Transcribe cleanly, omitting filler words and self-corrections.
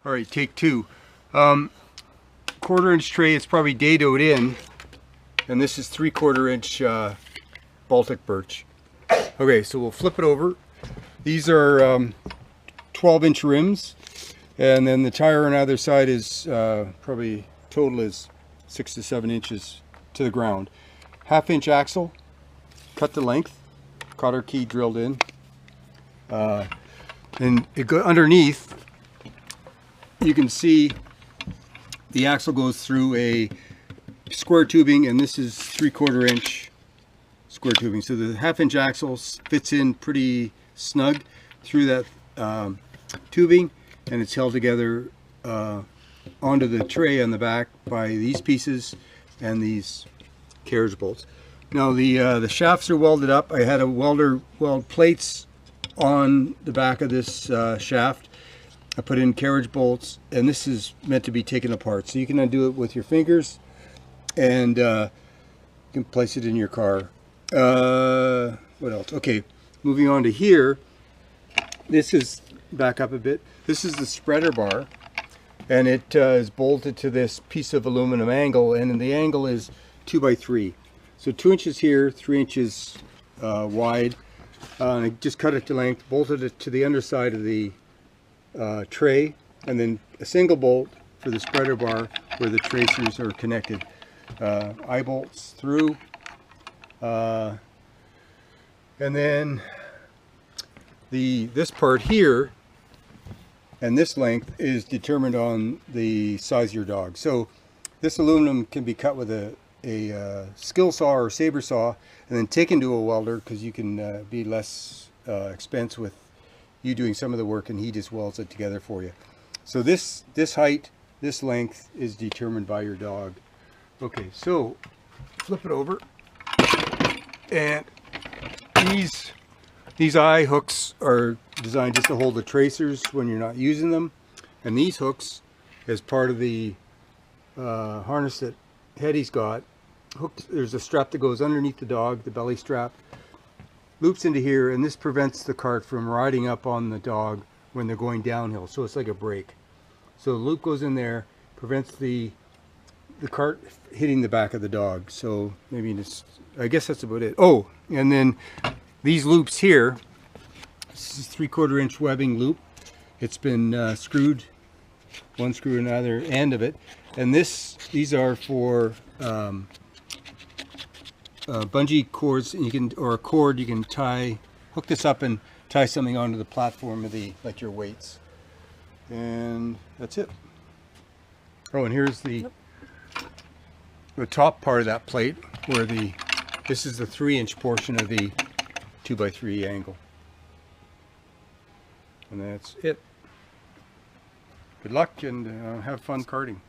All right, take two. Quarter-inch tray, it's probably dadoed in, and this is 3/4 inch Baltic birch. Okay, so we'll flip it over. These are 12-inch rims, and then the tire on either side is probably total is 6 to 7 inches to the ground. 1/2 inch axle, cut the length, cotter key drilled in, and it go underneath. You can see the axle goes through a square tubing, and this is 3/4 inch square tubing. So the 1/2 inch axle fits in pretty snug through that tubing, and it's held together onto the tray on the back by these pieces and these carriage bolts. Now the shafts are welded up. I had a welder weld plates on the back of this shaft. I put in carriage bolts, and this is meant to be taken apart. So you can undo it with your fingers, and you can place it in your car. What else? Okay, moving on to here. This is, back up a bit, this is the spreader bar, and it is bolted to this piece of aluminum angle, and the angle is 2 by 3. So 2 inches here, 3 inches wide. And I just cut it to length, bolted it to the underside of the tray, and then a single bolt for the spreader bar where the tracers are connected. Eye bolts through, and then this part here and this length is determined on the size of your dog. So this aluminum can be cut with a skill saw or saber saw, and then taken to a welder, because you can be less expense with you doing some of the work, and he just welds it together for you. So this height, this length is determined by your dog. Okay, so flip it over, and these eye hooks are designed just to hold the tracers when you're not using them, and these hooks, as part of the harness that Hetty's got, hooked, there's a strap that goes underneath the dog, the belly strap, loops into here, and this prevents the cart from riding up on the dog when they're going downhill. So it's like a brake. So the loop goes in there, prevents the cart hitting the back of the dog. So maybe just, I guess that's about it. Oh, and then these loops here, this is 3/4 inch webbing loop. It's been screwed, one screw in either end of it, and these are for bungee cords, and you can, or a cord, you can hook this up and tie something onto the platform of like your weights, and that's it. Oh, and here's the top part of that plate, where this is the 3-inch portion of the 2 by 3 angle, and that's it. Good luck, and have fun karting.